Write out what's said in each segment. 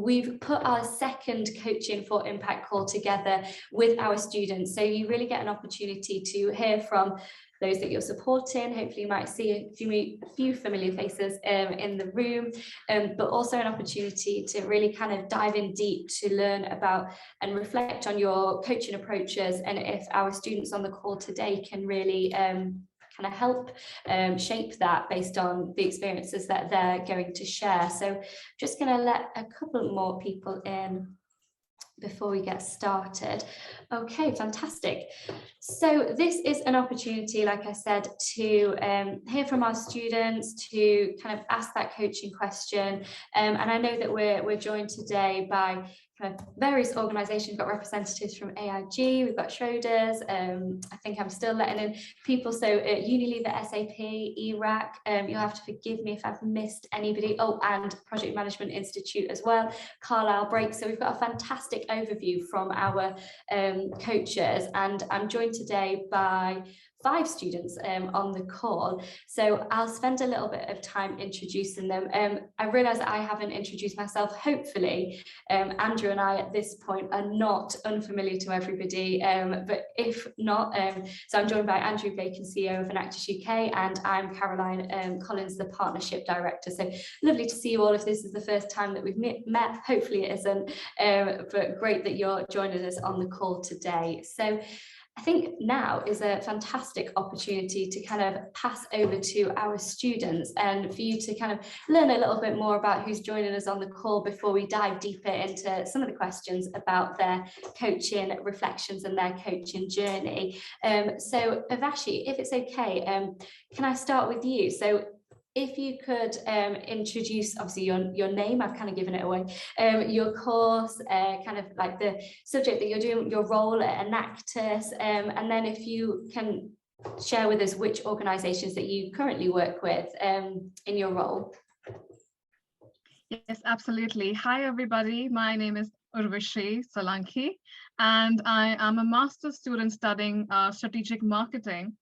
we've put our second Coaching for Impact call together with our students. So you really get an opportunity to hear from those that you're supporting. Hopefully you might see a few familiar faces in the room, but also an opportunity to really kind of dive in deep to learn about and reflect on your coaching approaches, and if our students on the call today can really kind of help shape that based on the experiences that they're going to share. So just going to let a couple more people in before we get started. Okay, fantastic. So this is an opportunity, like I said, to hear from our students, to kind of ask that coaching question. And I know that we're joined today by kind of various organisations. We've got representatives from AIG, we've got Schroders, I think I'm still letting in people, so Unilever, SAP, ERAC, you'll have to forgive me if I've missed anybody, oh, and Project Management Institute as well, Carlisle Break. So we've got a fantastic overview from our coaches, and I'm joined today by 5 students on the call. So I'll spend a little bit of time introducing them. I realise that I haven't introduced myself. Hopefully, Andrew and I at this point are not unfamiliar to everybody, but if not, so I'm joined by Andrew Bacon, CEO of Enactus UK, and I'm Caroline Collins, the Partnership Director. So lovely to see you all. If this is the first time that we've met, hopefully it isn't, but great that you're joining us on the call today. So I think now is a fantastic opportunity to kind of pass over to our students and for you to kind of learn a little bit more about who's joining us on the call before we dive deeper into some of the questions about their coaching reflections and their coaching journey. So Avashi, if it's okay, can I start with you? So if you could introduce, obviously your name, I've kind of given it away, your course, kind of like the subject that you're doing, your role at Enactus, and then if you can share with us which organisations that you currently work with in your role. Yes, absolutely. Hi, everybody. My name is Urvashi Solanki, and I am a master's student studying strategic marketing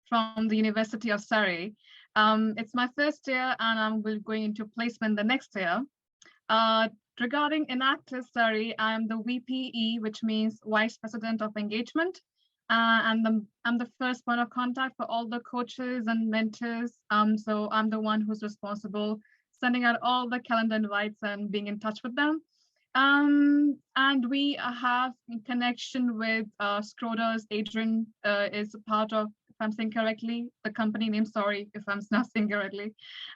from the University of Surrey. It's my first year, and I'm going into placement the next year. Regarding Enactus Surrey, I'm the VPE, which means Vice President of Engagement, and I'm the first point of contact for all the coaches and mentors. So I'm the one who's responsible sending out all the calendar invites and being in touch with them. And we have in connection with Schroders. Adrian is a part of, if I'm saying correctly, the company name, sorry if I'm not saying correctly.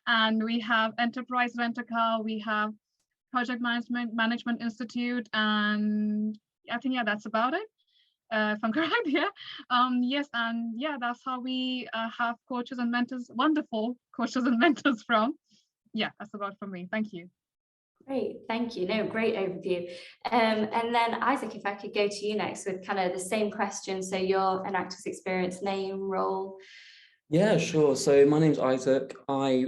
And we have Enterprise Rent-A-Car, we have Project Management Institute, and I think, yeah, that's about it. If I'm correct, yeah. Yes, and yeah, that's how we have coaches and mentors, wonderful coaches and mentors from. Yeah, that's about for me. Thank you. Great, thank you. No, great overview. And then Isaac, if I could go to you next with kind of the same question. So your Enactus experience, name, role. Yeah, sure. So my name's Isaac. I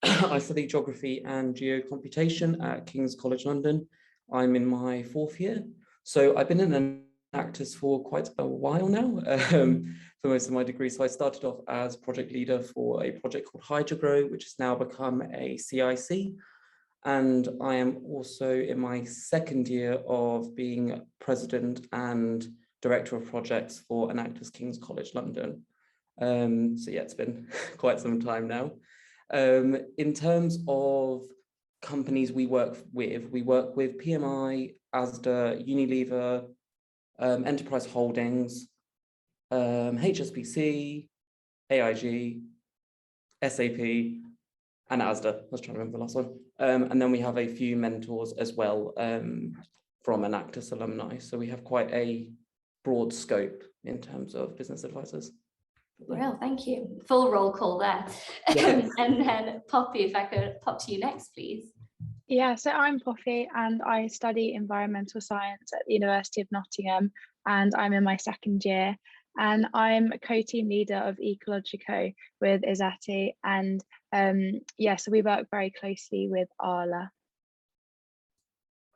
I study geography and geocomputation at King's College London. I'm in my 4th year. So I've been in Enactus for quite a while now, for most of my degree. So I started off as project leader for a project called HydroGrow, which has now become a CIC. And I am also in my 2nd year of being president and director of projects for Enactus King's College London. So yeah, it's been quite some time now. In terms of companies we work with PMI, Asda, Unilever, Enterprise Holdings, HSBC, AIG, SAP, and Asda. I was trying to remember the last one. And then we have a few mentors as well from Enactus alumni. So we have quite a broad scope in terms of business advisors. Well, thank you. Full roll call there. Yeah. And then Poppy, if I could pop to you next, please. Yeah, so I'm Poppy and I study environmental science at the University of Nottingham, and I'm in my 2nd year. And I'm a co-team leader of Ecologico with Izati, and yeah, so we work very closely with Arla.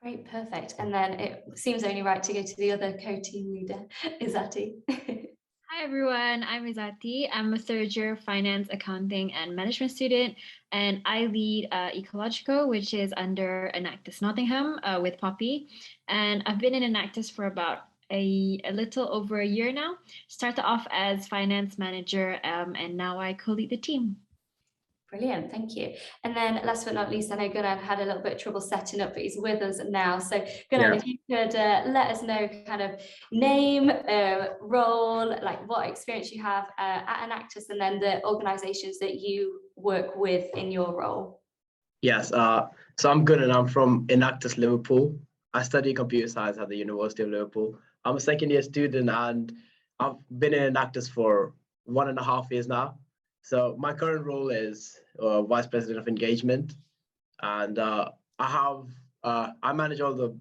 Great, perfect. And then it seems only right to go to the other co-team leader, Izati. Hi everyone, I'm Izati. I'm a third year finance, accounting, and management student, and I lead Ecological, which is under Enactus Nottingham with Poppy. And I've been in Enactus for about a little over a year now. Started off as finance manager, and now I co-lead the team. Brilliant, thank you. And then last but not least, I know Gunnar had a little bit of trouble setting up, but he's with us now. So Gunnar, if you could let us know kind of name, role, like what experience you have at Enactus, and then the organisations that you work with in your role. Yes, so I'm Gunnar and I'm from Enactus Liverpool. I study computer science at the University of Liverpool. I'm a second year student and I've been in Enactus for 1.5 years now. So my current role is Vice President of Engagement, and I manage all the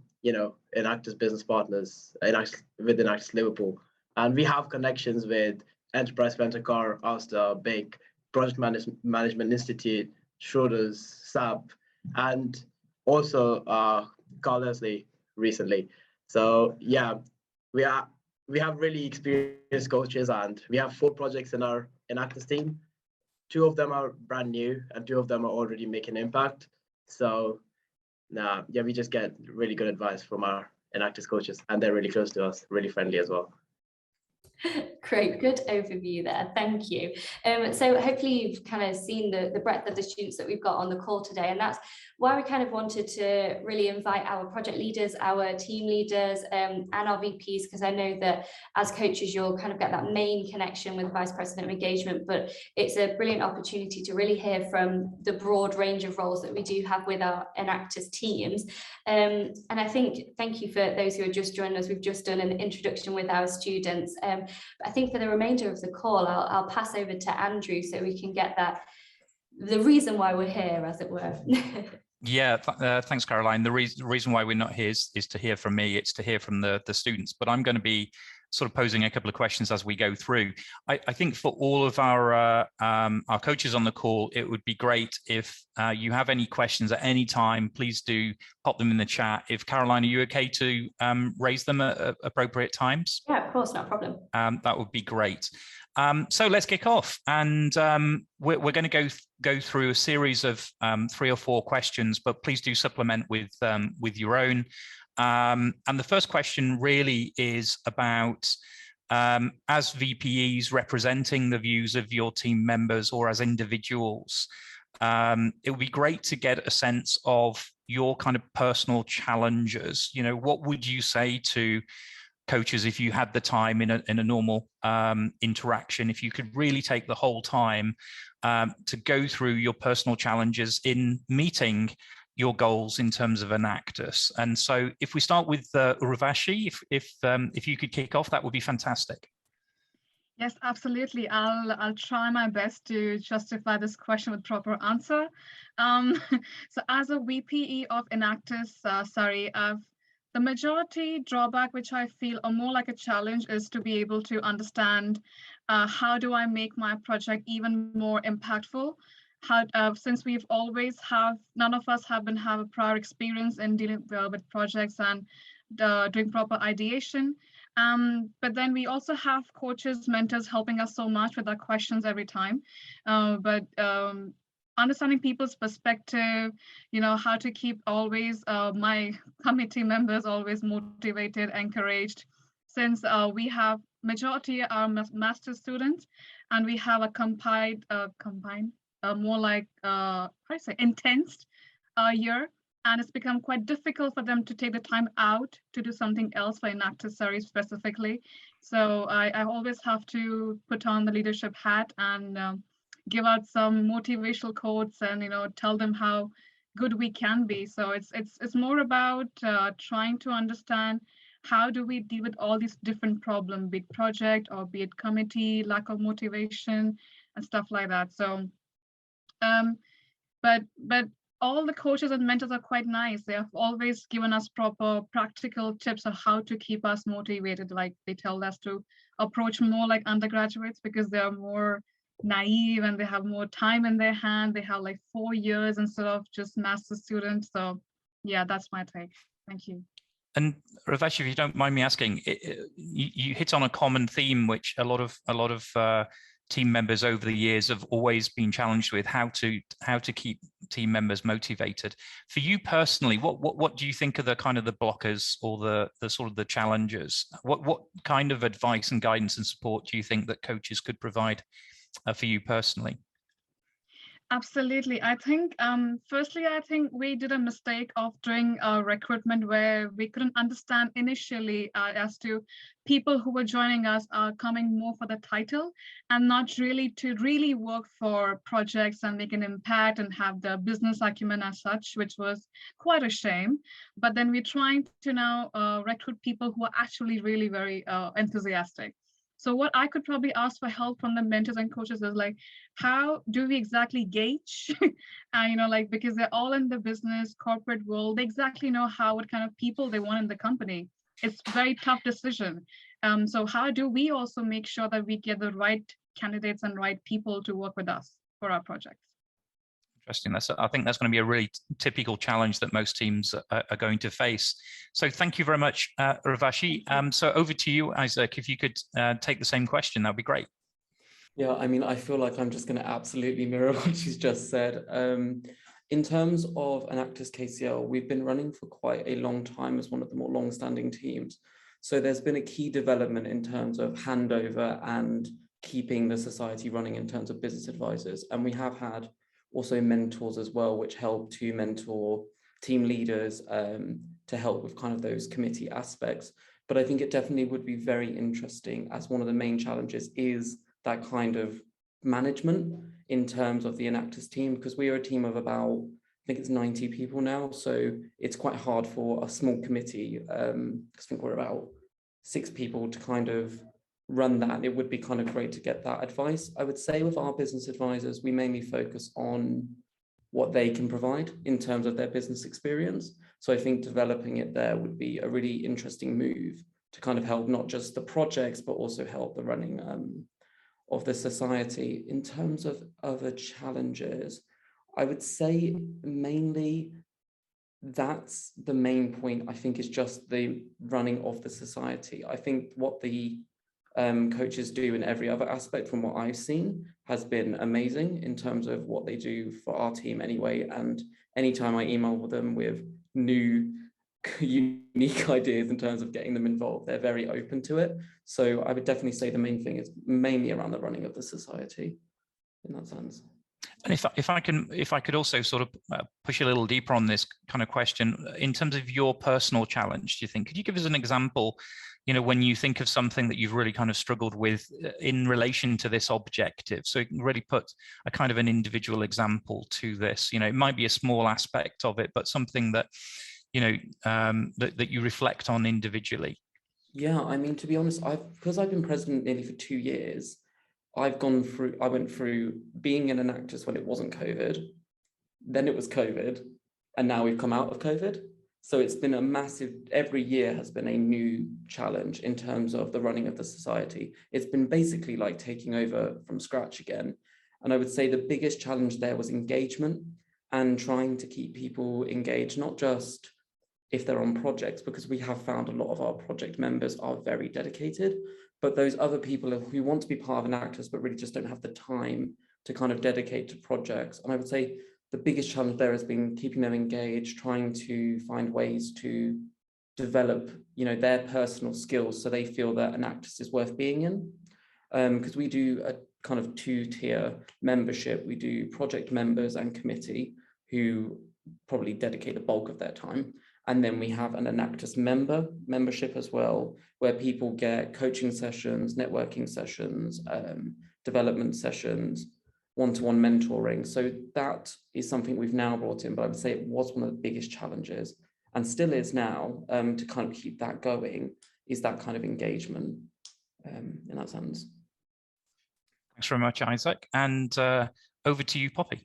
Enactus business partners with Enactus Liverpool, and we have connections with Enterprise Venture Car, Ulster, BIG, Project Management Institute, Schroders, SAP, and also Carl Leslie recently. So yeah, we have really experienced coaches, and we have 4 projects in our Enactus team. 2 of them are brand new and 2 of them are already making impact. So yeah, we just get really good advice from our Enactus coaches, and they're really close to us, really friendly as well. Great, good overview there, thank you. So hopefully you've kind of seen the breadth of the students that we've got on the call today, and that's why we kind of wanted to really invite our project leaders, our team leaders, and our VPs, because I know that as coaches you'll kind of get that main connection with Vice President of Engagement, but it's a brilliant opportunity to really hear from the broad range of roles that we do have with our Enactus teams. And I think, thank you for those who are just joining us. We've just done an introduction with our students. But I think for the remainder of the call, I'll pass over to Andrew so we can get the reason why we're here, as it were. Yeah, thanks, Caroline. The reason why we're not here is to hear from me. It's to hear from the students. But I'm going to be sort of posing a couple of questions as we go through. I think for all of our coaches on the call, it would be great if you have any questions at any time. Please do pop them in the chat. If Caroline, are you okay to raise them at appropriate times? Yeah, of course, no problem. That would be great. So let's kick off, and we're going to go through a series of 3 or 4 questions, but please do supplement with your own. And the first question really is about, as VPEs representing the views of your team members or as individuals, it would be great to get a sense of your kind of personal challenges. You know, what would you say to coaches if you had the time in a normal interaction, if you could really take the whole time to go through your personal challenges in meeting your goals in terms of Enactus? And so if we start with Urvashi, if you could kick off, that would be fantastic. Yes, absolutely. I'll try my best to justify this question with proper answer. So as a VPE of Enactus, the majority drawback, which I feel are more like a challenge, is to be able to understand how do I make my project even more impactful. Since none of us have a prior experience in dealing with projects and doing proper ideation. But then we also have coaches, mentors helping us so much with our questions every time. Understanding people's perspective, how to keep always my committee members always motivated, encouraged, since we have majority are master students, and we have a combined more like intense year, and it's become quite difficult for them to take the time out to do something else for Enactus series specifically. So I always have to put on the leadership hat and give out some motivational quotes and tell them how good we can be. So it's more about trying to understand how do we deal with all these different problems, be it project or be it committee, lack of motivation and stuff like that. So but all the coaches and mentors are quite nice. They have always given us proper practical tips of how to keep us motivated. Like they tell us to approach more like undergraduates because they are more naive and they have more time in their hand. They have like 4 years instead of just master students. So yeah, that's my take. Thank you. And Ravesh, if you don't mind me asking, you hit on a common theme, which a lot of team members over the years have always been challenged with: how to keep team members motivated. For you personally, what do you think are the kind of the blockers or the sort of the challenges? What kind of advice and guidance and support do you think that coaches could provide for you personally? Absolutely. I think, firstly, I think we did a mistake of doing a recruitment where we couldn't understand initially as to people who were joining us are coming more for the title and not really to really work for projects and make an impact and have the business acumen as such, which was quite a shame. But then we're trying to now recruit people who are actually really very enthusiastic. So what I could probably ask for help from the mentors and coaches is like, how do we exactly gauge, like, because they're all in the business corporate world, they exactly know what kind of people they want in the company. It's a very tough decision. So how do we also make sure that we get the right candidates and right people to work with us for our projects? Interesting. I think that's going to be a really typical challenge that most teams are going to face. So thank you very much, Ravashi. So over to you, Isaac. If you could take the same question, that'd be great. Yeah, I mean, I feel like I'm just going to absolutely mirror what she's just said. In terms of Enactus KCL, we've been running for quite a long time as one of the more long-standing teams. So there's been a key development in terms of handover and keeping the society running in terms of business advisors. And we have had also mentors as well, which help to mentor team leaders to help with kind of those committee aspects. But I think it definitely would be very interesting, as one of the main challenges is that kind of management in terms of the Enactus team, because we are a team of about, I think it's 90 people now. So it's quite hard for a small committee, I think we're about 6 people, to kind of run that. It would be kind of great to get that advice. I would say with our business advisors, we mainly focus on what they can provide in terms of their business experience. So I think developing it there would be a really interesting move to kind of help not just the projects, but also help the running of the society. In terms of other challenges, I would say mainly that's the main point, I think, is just the running of the society. I think what the coaches do in every other aspect from what I've seen has been amazing in terms of what they do for our team anyway. And anytime I email them with new unique ideas in terms of getting them involved, they're very open to it. So I would definitely say the main thing is mainly around the running of the society in that sense. And if I could also sort of push a little deeper on this kind of question, in terms of your personal challenge, do you think, could you give us an example, when you think of something that you've really kind of struggled with in relation to this objective? So you can really put a kind of an individual example to this. It might be a small aspect of it, but something that, that you reflect on individually. Yeah, I mean, to be honest, because I've been president nearly for 2 years, I went through being in Enactus when it wasn't COVID, then it was COVID, and now we've come out of COVID. So it's been a massive, every year has been a new challenge in terms of the running of the society. It's been basically like taking over from scratch again. And I would say the biggest challenge there was engagement and trying to keep people engaged, not just if they're on projects, because we have found a lot of our project members are very dedicated, but those other people who want to be part of Enactus but really just don't have the time to kind of dedicate to projects. And I would say the biggest challenge there has been keeping them engaged, trying to find ways to develop, their personal skills so they feel that Enactus is worth being in. Because we do a kind of 2-tier membership. We do project members and committee who probably dedicate the bulk of their time. And then we have an Enactus membership as well, where people get coaching sessions, networking sessions, development sessions, one-to-one mentoring. So that is something we've now brought in, but I would say it was one of the biggest challenges, and still is now, to kind of keep that going, is that kind of engagement in that sense. Thanks very much, Isaac. And over to you, Poppy.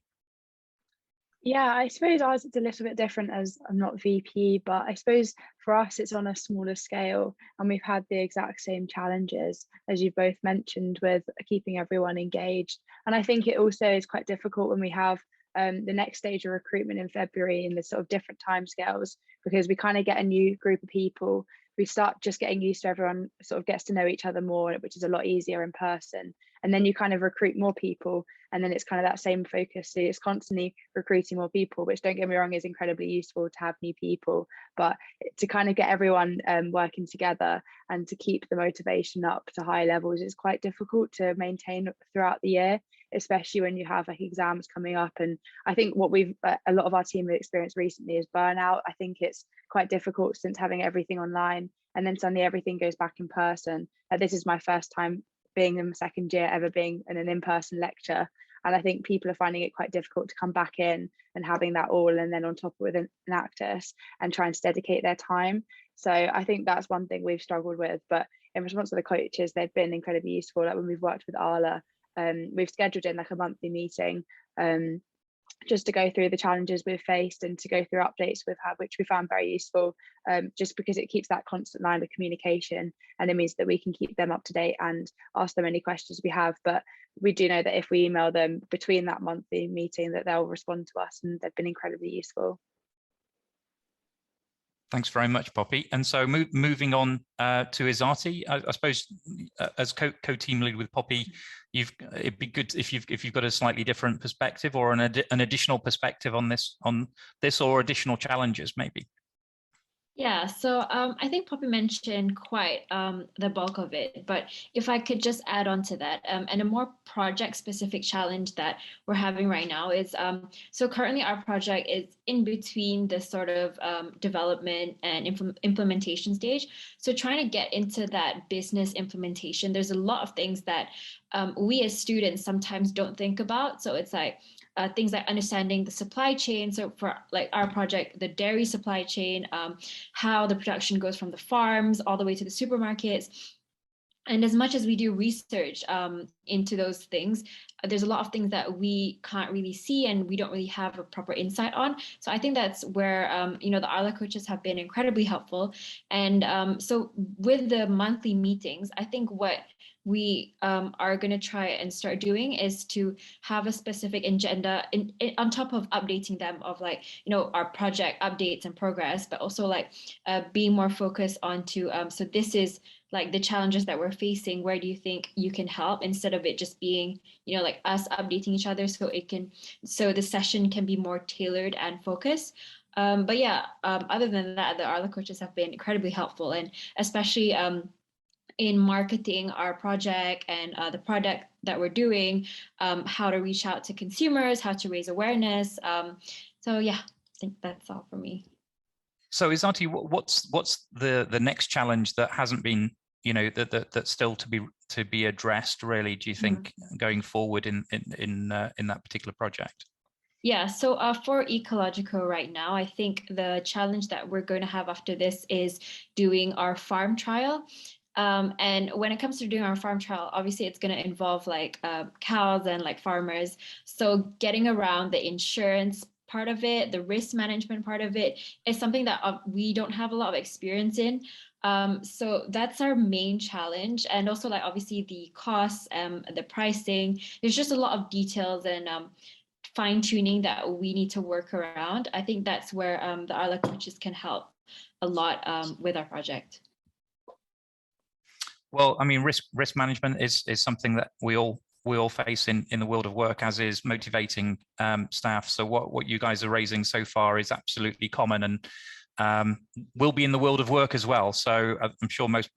Yeah, I suppose ours is a little bit different as I'm not VP, but I suppose for us it's on a smaller scale, and we've had the exact same challenges as you both mentioned with keeping everyone engaged. And I think it also is quite difficult when we have the next stage of recruitment in February in the sort of different timescales, because we kind of get a new group of people. We start just getting used to everyone sort of gets to know each other more, which is a lot easier in person. And then you kind of recruit more people, and then it's kind of that same focus. So it's constantly recruiting more people, which, don't get me wrong, is incredibly useful to have new people, but to kind of get everyone working together and to keep the motivation up to high levels is quite difficult to maintain throughout the year, especially when you have like exams coming up. And I think what a lot of our team have experienced recently is burnout. I think it's quite difficult since having everything online and then suddenly everything goes back in person. This is my first time being in my second year ever being in an in-person lecture, and I think people are finding it quite difficult to come back in and having that all, and then on top with an Enactus and trying to dedicate their time. So I think that's one thing we've struggled with, but in response to the coaches, they've been incredibly useful. Like when we've worked with Arla, we've scheduled in like a monthly meeting just to go through the challenges we've faced and to go through updates we've had, which we found very useful, just because it keeps that constant line of communication, and it means that we can keep them up to date and ask them any questions we have. But we do know that if we email them between that monthly meeting, that they'll respond to us, and they've been incredibly useful. Thanks very much, Poppy. And so moving on to Izati, I suppose as co-team lead with Poppy, it'd be good if you've got a slightly different perspective or an additional perspective on this or additional challenges maybe. Yeah, so I think Poppy mentioned quite the bulk of it, but if I could just add on to that, and a more project-specific challenge that we're having right now is, so currently our project is in between the sort of development and implementation stage. So trying to get into that business implementation, there's a lot of things that we as students sometimes don't think about. So it's like, things like understanding the supply chain. So for like our project, the dairy supply chain, how the production goes from the farms all the way to the supermarkets. And as much as we do research into those things, there's a lot of things that we can't really see and we don't really have a proper insight on. So I think that's where, the Arla coaches have been incredibly helpful. And so with the monthly meetings, I think what we are going to try and start doing is to have a specific agenda on top of updating them of like, our project updates and progress, but also like being more focused onto, so this is like the challenges that we're facing, where do you think you can help, instead of it just being, like us updating each other, so the session can be more tailored and focused. But yeah, other than that, the Arla coaches have been incredibly helpful, and especially in marketing our project and the product that we're doing, how to reach out to consumers, how to raise awareness. So yeah, I think that's all for me. So Izati, what's the next challenge that hasn't been, that's still to be addressed, really, do you think, going forward in that particular project? Yeah, so for Ecologico right now, I think the challenge that we're going to have after this is doing our farm trial. And when it comes to doing our farm trial, obviously it's going to involve like cows and like farmers. So getting around the insurance part of it, the risk management part of it is something that we don't have a lot of experience in. So that's our main challenge. And also like obviously the costs, the pricing, there's just a lot of details and fine tuning that we need to work around. I think that's where the Arla coaches can help a lot with our project. Well, I mean, risk management is something that we all face in the world of work, as is motivating staff. So what you guys are raising so far is absolutely common, and will be in the world of work as well. So I'm sure most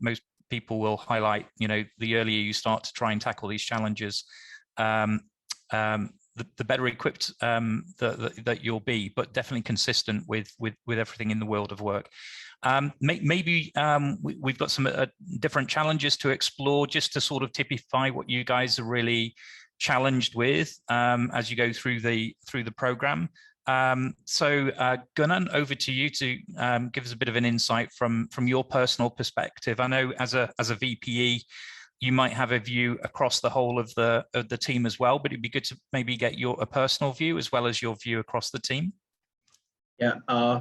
people will highlight, the earlier you start to try and tackle these challenges, the better equipped that you'll be, but definitely consistent with everything in the world of work. Maybe we've got some different challenges to explore, just to sort of typify what you guys are really challenged with as you go through the program. So Gunnar, over to you to give us a bit of an insight from your personal perspective. I know as a VPE, you might have a view across the whole of the team as well, but it'd be good to maybe get a personal view as well as your view across the team. Yeah,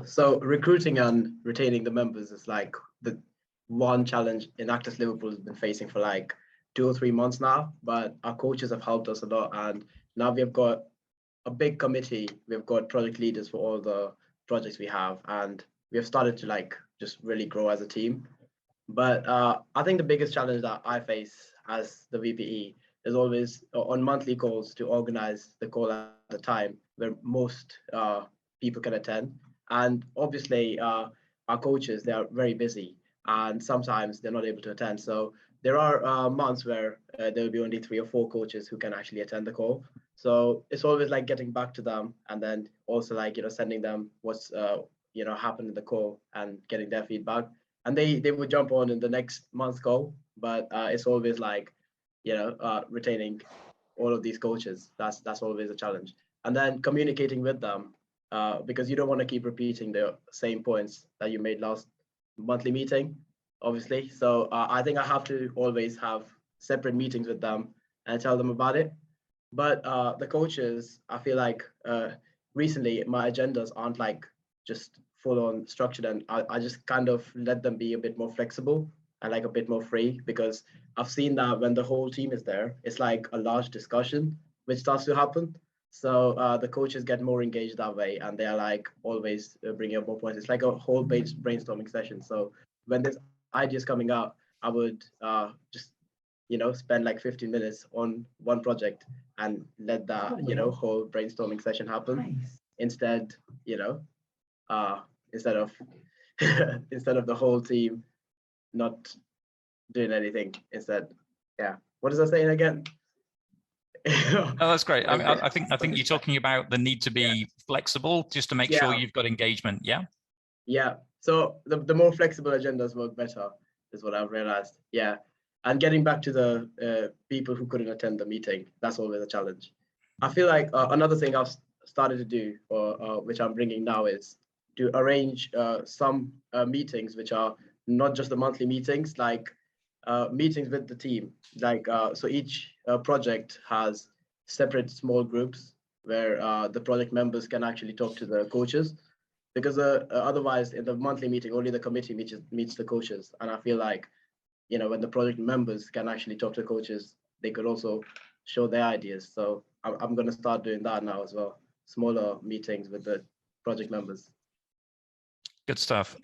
so recruiting and retaining the members is like the one challenge Enactus Liverpool has been facing for like 2 or 3 months now, but our coaches have helped us a lot, and now we have got a big committee. We've got project leaders for all the projects we have, and we have started to like just really grow as a team. But I think the biggest challenge that I face as the VPE is always on monthly calls to organize the call at the time where most people can attend. And obviously, our coaches, they are very busy and sometimes they're not able to attend. So there are months where there will be only 3 or 4 coaches who can actually attend the call. So it's always like getting back to them and then also like, sending them what's, happened in the call and getting their feedback. And they would jump on in the next month's call, but it's always like, retaining all of these coaches. That's always a challenge. And then communicating with them, because you don't want to keep repeating the same points that you made last monthly meeting, obviously. So I think I have to always have separate meetings with them and tell them about it. But the coaches, I feel like recently my agendas aren't like just full on structured, and I just kind of let them be a bit more flexible and like a bit more free, because I've seen that when the whole team is there, it's like a large discussion which starts to happen. So the coaches get more engaged that way, and they are like always bringing up more points. It's like a whole brainstorming session. So when there's ideas coming out, I would just spend like 15 minutes on one project and let that whole brainstorming session happen. Instead, instead of instead of the whole team not doing anything instead. Yeah. What is I saying again? Oh, that's great. I mean, I think you're talking about the need to be flexible just to make sure you've got engagement. Yeah. Yeah. So the more flexible agendas work better is what I've realized. Yeah. And getting back to the people who couldn't attend the meeting, that's always a challenge. I feel like another thing I've started to do, or which I'm bringing now, is to arrange some meetings which are not just the monthly meetings, like meetings with the team. Like so each project has separate small groups where the project members can actually talk to the coaches, because otherwise in the monthly meeting only the committee meets the coaches. And I feel like when the project members can actually talk to coaches, they could also show their ideas. So I'm going to start doing that now as well. Smaller meetings with the project members. Good stuff.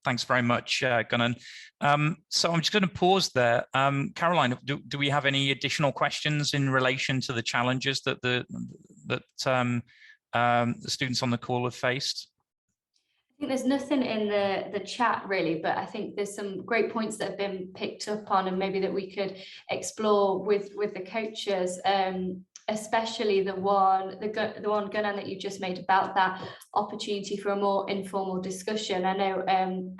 Thanks very much, Gunnan. So I'm just going to pause there. Caroline, do we have any additional questions in relation to the challenges that the students on the call have faced? I think there's nothing in the chat really, but I think there's some great points that have been picked up on, and maybe that we could explore with the coaches, especially the one Gunnan that you just made about that opportunity for a more informal discussion. I know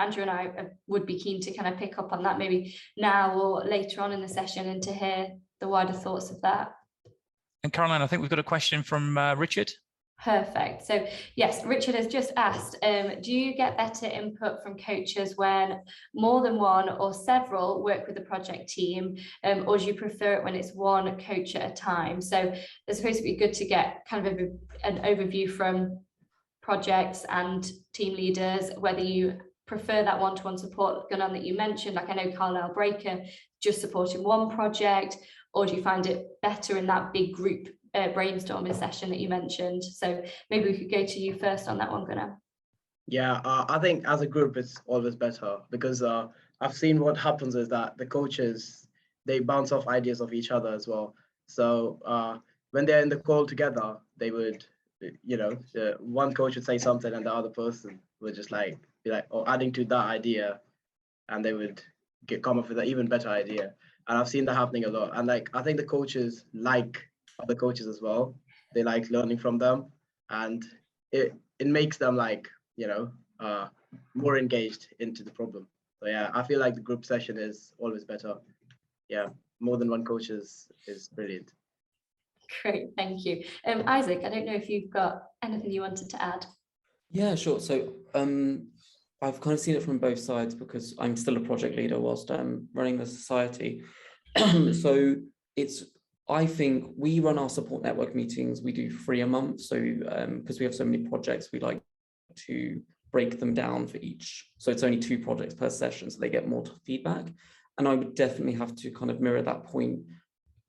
Andrew and I would be keen to kind of pick up on that maybe now or later on in the session, and to hear the wider thoughts of that. And Caroline, I think we've got a question from Richard. Perfect. So yes, Richard has just asked, do you get better input from coaches when more than one or several work with the project team, or do you prefer it when it's one coach at a time? So it's supposed to be good to get kind of an overview from projects and team leaders, whether you prefer that one-to-one support, Gunnan, that you mentioned, like I know Carlisle Breaker just supporting one project, or do you find it better in that big group brainstorming session that you mentioned? So maybe we could go to you first on that one, Gunnar. Yeah, I think as a group it's always better, because I've seen what happens is that the coaches, they bounce off ideas of each other as well. So when they're in the call together, they would, one coach would say something and the other person would just like be like, oh, adding to that idea, and they would come up with an even better idea. And I've seen that happening a lot. And like I think the coaches like other coaches as well. They like learning from them, and it makes them like more engaged into the problem. So yeah, I feel like the group session is always better. Yeah, more than one coach is brilliant. Great, thank you. Isaac, I don't know if you've got anything you wanted to add. Yeah, sure. So I've kind of seen it from both sides, because I'm still a project leader whilst running the society. So I think we run our support network meetings, we do 3 a month. So because we have so many projects, we like to break them down for each. So it's only 2 projects per session, so they get more feedback. And I would definitely have to kind of mirror that point.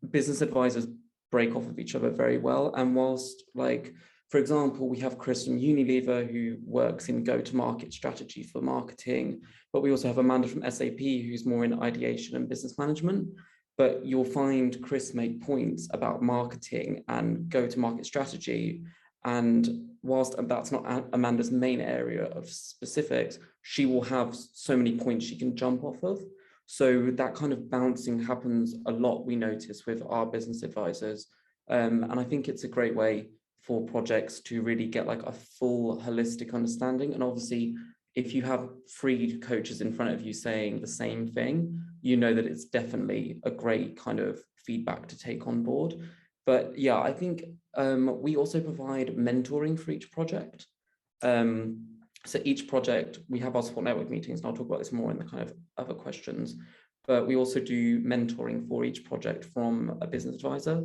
Business advisors break off of each other very well. And whilst, like, for example, we have Chris from Unilever who works in go-to-market strategy for marketing, but we also have Amanda from SAP who's more in ideation and business management. But you'll find Chris make points about marketing and go-to-market strategy. And whilst that's not Amanda's main area of specifics, she will have so many points she can jump off of. So that kind of bouncing happens a lot, we notice, with our business advisors. And I think it's a great way for projects to really get like a full holistic understanding. And obviously, if you have 3 coaches in front of you saying the same thing, you know that it's definitely a great kind of feedback to take on board. But yeah, I think we also provide mentoring for each project. So each project, we have our support network meetings, and I'll talk about this more in the kind of other questions, but we also do mentoring for each project from a business advisor.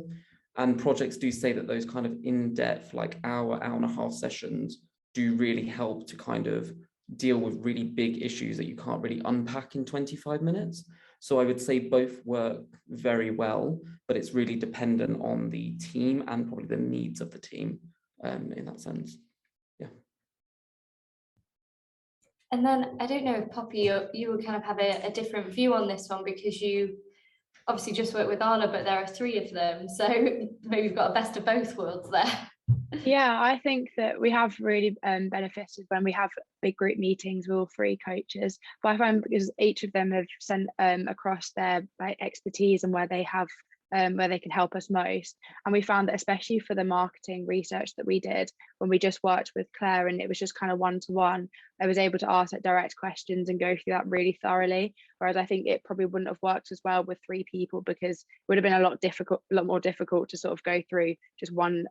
And projects do say that those kind of in-depth, like hour and a half sessions do really help to kind of deal with really big issues that you can't really unpack in 25 minutes. So I would say both work very well, but it's really dependent on the team and probably the needs of the team in that sense. Yeah. And then I don't know if Poppy, you would kind of have a different view on this one, because you obviously just work with Anna, but there are 3 of them. So maybe you've got a best of both worlds there. Yeah, I think that we have really benefited when we have big group meetings with all 3 coaches. But I find because each of them have sent across their expertise and where they have where they can help us most. And we found that especially for the marketing research that we did, when we just worked with Claire and it was just kind of one-to-one, I was able to ask like direct questions and go through that really thoroughly. Whereas I think it probably wouldn't have worked as well with 3 people, because it would have been a lot more difficult to sort of go through just one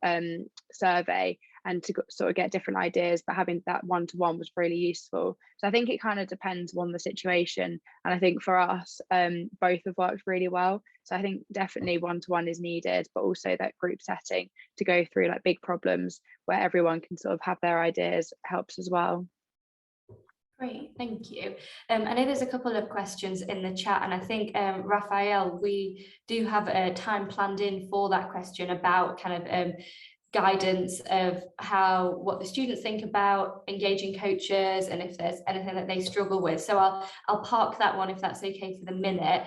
survey and to sort of get different ideas. But having that one-to-one was really useful. So I think it kind of depends on the situation. And I think for us, both have worked really well. So I think definitely one-to-one is needed, but also that group setting to go through like big problems where everyone can sort of have their ideas helps as well. Great, thank you. I know there's a couple of questions in the chat, and I think Raphael, we do have a time planned in for that question about kind of guidance of what the students think about engaging coaches and if there's anything that they struggle with. So I'll park that one if that's okay for the minute.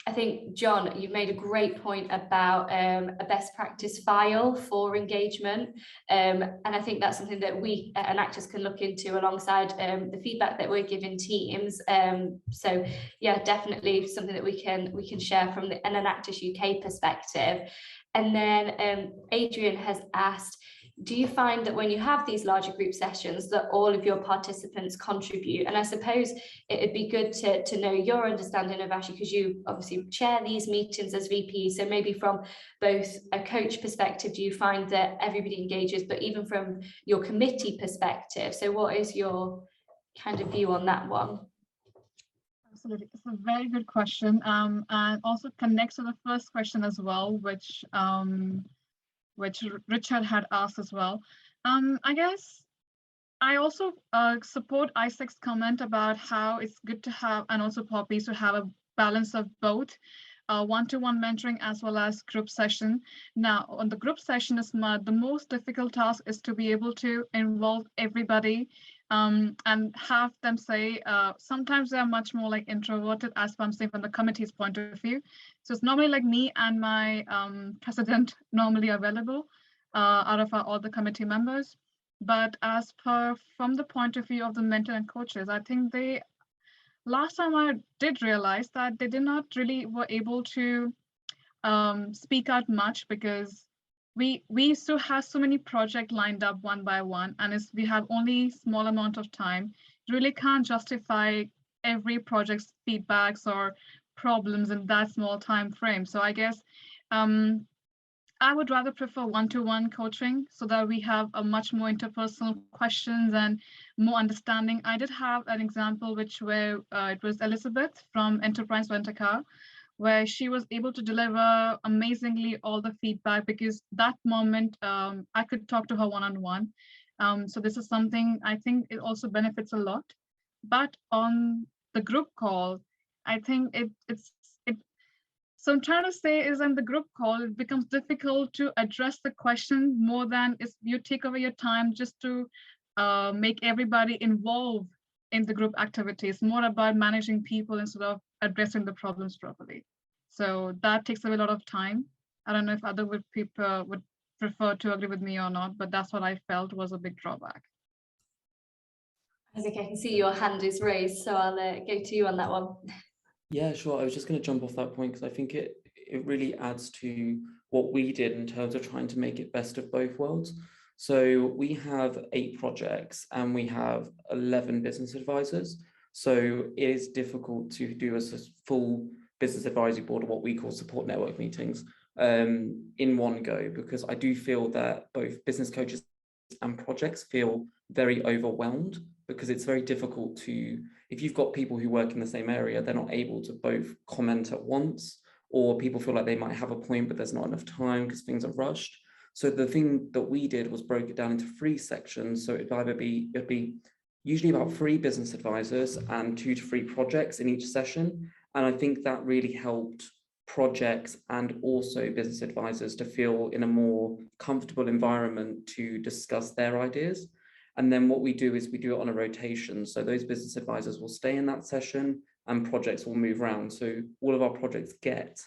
I think, John, you've made a great point about a best practice file for engagement. And I think that's something that we at Enactus can look into alongside the feedback that we're giving teams. So yeah, definitely something that we can share from an Enactus UK perspective. And then Adrian has asked, do you find that when you have these larger group sessions that all of your participants contribute? And I suppose it would be good to know your understanding of actually, because you obviously chair these meetings as VP, so maybe from both a coach perspective, do you find that everybody engages, but even from your committee perspective? So what is your kind of view on that one? Absolutely, it's a very good question, and also connects to the first question as well, which Richard had asked as well. I guess I also support Isaac's comment about how it's good to have, and also Poppy's, to have a balance of both one-to-one mentoring as well as group session. Now, on the group session, the most difficult task is to be able to involve everybody and have them say, sometimes they're much more like introverted, as I'm saying from the committee's point of view. So it's normally like me and my president normally available out of all the committee members. But as per from the point of view of the mentor and coaches, I think last time I did realize that they did not really were able to speak out much, because we still have so many projects lined up one by one, and we have only small amount of time. You really can't justify every project's feedbacks or problems in that small time frame. So I guess I would rather prefer one-to-one coaching so that we have a much more interpersonal questions and more understanding. I did have an example where it was Elizabeth from Enterprise Rent a Car, where she was able to deliver amazingly all the feedback, because that moment I could talk to her one-on-one. So this is something I think it also benefits a lot. But on the group call, I think it's So I'm trying to say is in the group call, it becomes difficult to address the question more than is you take away your time just to make everybody involved in the group activities, more about managing people instead of addressing the problems properly. So that takes away a lot of time. I don't know if other people would prefer to agree with me or not, but that's what I felt was a big drawback. Isaac, I can see your hand is raised, so I'll go to you on that one. Yeah, sure. I was just going to jump off that point because I think it really adds to what we did in terms of trying to make it best of both worlds. So we have 8 projects and we have 11 business advisors. So it is difficult to do a full business advisory board, or what we call support network meetings, in one go, because I do feel that both business coaches and projects feel very overwhelmed, because it's very difficult to, if you've got people who work in the same area, they're not able to both comment at once, or people feel like they might have a point, but there's not enough time because things are rushed. So the thing that we did was broke it down into 3 sections. So it'd be usually about 3 business advisors and 2 to 3 projects in each session. And I think that really helped projects and also business advisors to feel in a more comfortable environment to discuss their ideas. And then what we do is we do it on a rotation. So those business advisors will stay in that session and projects will move around. So all of our projects get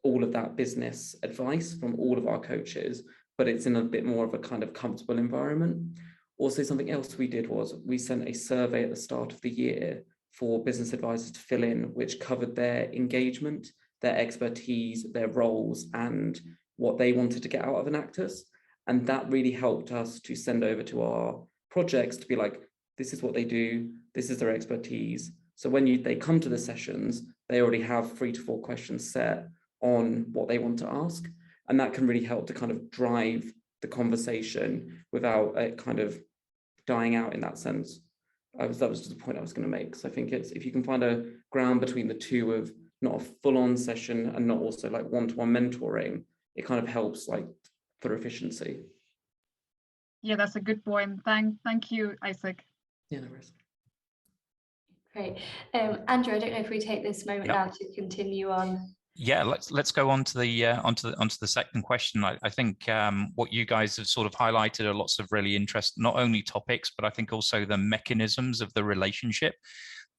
all of that business advice from all of our coaches, but it's in a bit more of a kind of comfortable environment. Also, something else we did was we sent a survey at the start of the year for business advisors to fill in, which covered their engagement, their expertise, their roles, and what they wanted to get out of Enactus. And that really helped us to send over to our projects to be like, this is what they do, this is their expertise. So when they come to the sessions, they already have 3 to 4 questions set on what they want to ask. And that can really help to kind of drive the conversation without it kind of dying out in that sense. That was just the point I was going to make. So I think it's, if you can find a ground between the two of not a full-on session and not also like one-to-one mentoring, it kind of helps like for efficiency. Yeah, that's a good point. Thank you, Isaac. Yeah, no worries. Great. Andrew, I don't know if we take this moment now to continue on. Yeah, let's go on to the second question. I think what you guys have sort of highlighted are lots of really interesting, not only topics, but I think also the mechanisms of the relationship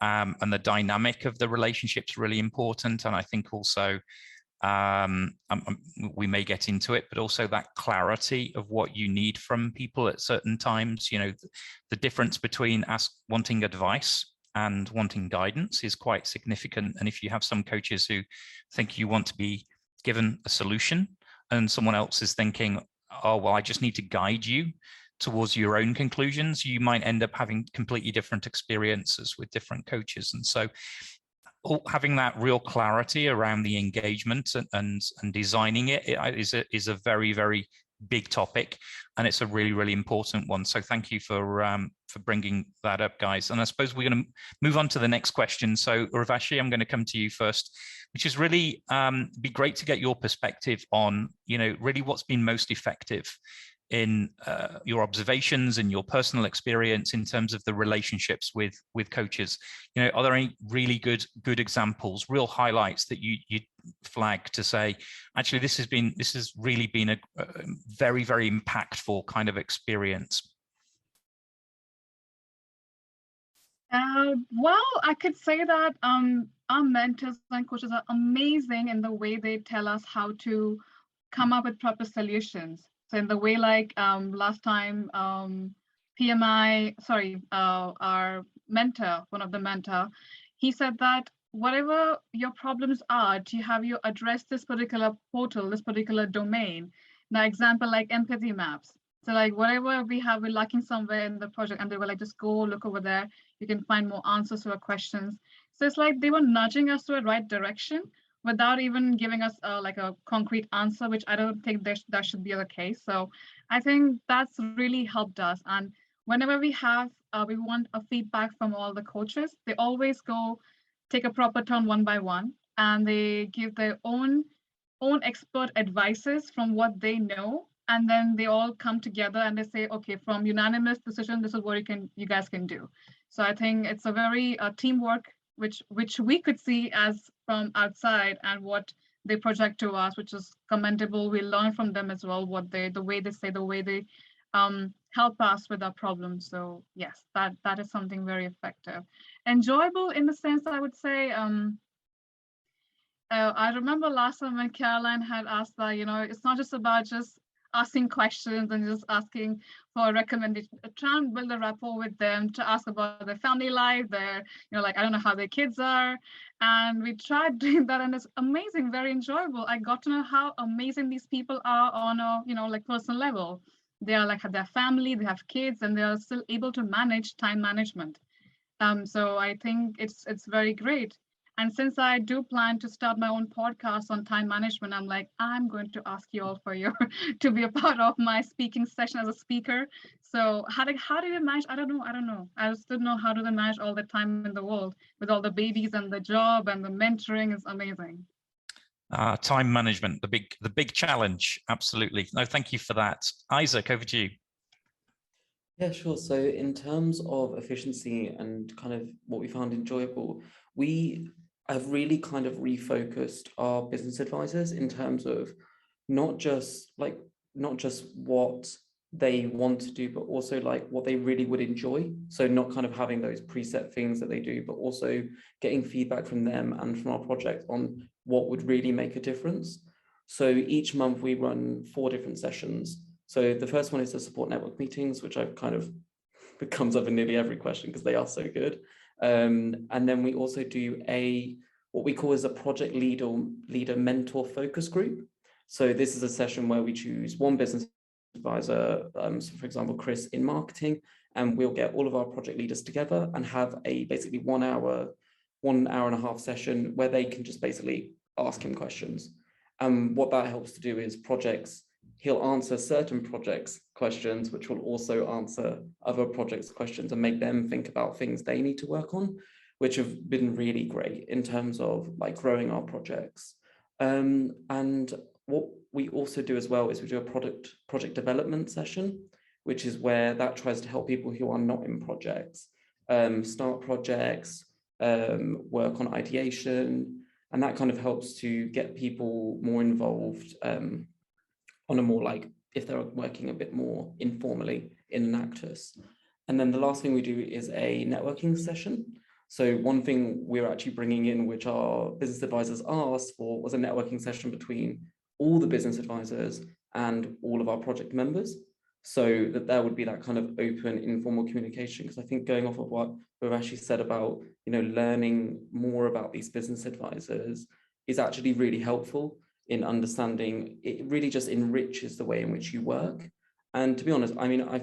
and the dynamic of the relationship is really important. And I think also we may get into it, but also that clarity of what you need from people at certain times. You know, the difference between wanting advice and wanting guidance is quite significant. And if you have some coaches who think you want to be given a solution and someone else is thinking, oh, well, I just need to guide you towards your own conclusions, you might end up having completely different experiences with different coaches. And so having that real clarity around the engagement and designing it is a very, very big topic, and it's a really, really important one. So thank you for bringing that up, guys. And I suppose we're going to move on to the next question. So Urvashi, I'm going to come to you first, which is really be great to get your perspective on, you know, really what's been most effective in your observations and your personal experience in terms of the relationships with coaches. You know, are there any really good examples, real highlights that you flag to say, actually, this has really been a very, very impactful kind of experience? Well, I could say that our mentors and coaches are amazing in the way they tell us how to come up with proper solutions. So in the way, like last time, our mentor, one of the mentor, he said that whatever your problems are, have you addressed this particular portal, this particular domain? Now, example like empathy maps. So like whatever we're lacking somewhere in the project, and they were like, just go look over there. You can find more answers to our questions. So it's like they were nudging us to the right direction without even giving us like a concrete answer, which I don't think that should be the case. So I think that's really helped us. And whenever we want a feedback from all the coaches, they always go take a proper turn one by one, and they give their own expert advices from what they know. And then they all come together and they say, okay, from unanimous decision, this is what you guys can do. So I think it's a very teamwork, which we could see as from outside, and what they project to us, which is commendable. We learn from them as well, the way they say, the way they help us with our problems. So yes, that is something very effective. Enjoyable in the sense, I would say, I remember last time when Caroline had asked that, it's not just about just asking questions and just asking for a recommendation, try and build a rapport with them, to ask about their family life, their, like, I don't know how their kids are. And we tried doing that, and it's amazing, very enjoyable. I got to know how amazing these people are on a, like, personal level. They are like, have their family, they have kids, and they are still able to manage time management. So I think it's very great. And since I do plan to start my own podcast on time management, I'm like, I'm going to ask you all for to be a part of my speaking session as a speaker. So how do you manage? I don't know. I just don't know how do they manage all the time in the world with all the babies and the job and the mentoring is amazing. Time management, the big challenge. Absolutely. No, thank you for that. Isaac, over to you. Yeah, sure. So in terms of efficiency and kind of what we found enjoyable, we have really kind of refocused our business advisors in terms of not just what they want to do, but also like what they really would enjoy. So not kind of having those preset things that they do, but also getting feedback from them and from our project on what would really make a difference. So each month we run 4 different sessions. So the first one is the support network meetings, which I've kind of, it comes up in nearly every question because they are so good. And then we also do what we call as a project leader mentor focus group. So this is a session where we choose one business advisor, so for example, Chris in marketing, and we'll get all of our project leaders together and have a basically 1 hour and a half session where they can just basically ask him questions. What that helps to do is he'll answer certain projects questions, which will also answer other projects questions and make them think about things they need to work on, which have been really great in terms of like growing our projects. And what we also do as well is we do a project development session, which is where that tries to help people who are not in projects, start projects, work on ideation, and that kind of helps to get people more involved on a more like, if they're working a bit more informally in Enactus. And then the last thing we do is a networking session. So one thing we're actually bringing in, which our business advisors asked for, was a networking session between all the business advisors and all of our project members, so that there would be that kind of open, informal communication. Because I think going off of what we've actually said about, learning more about these business advisors is actually really helpful in understanding. It really just enriches the way in which you work. And to be honest, I mean, I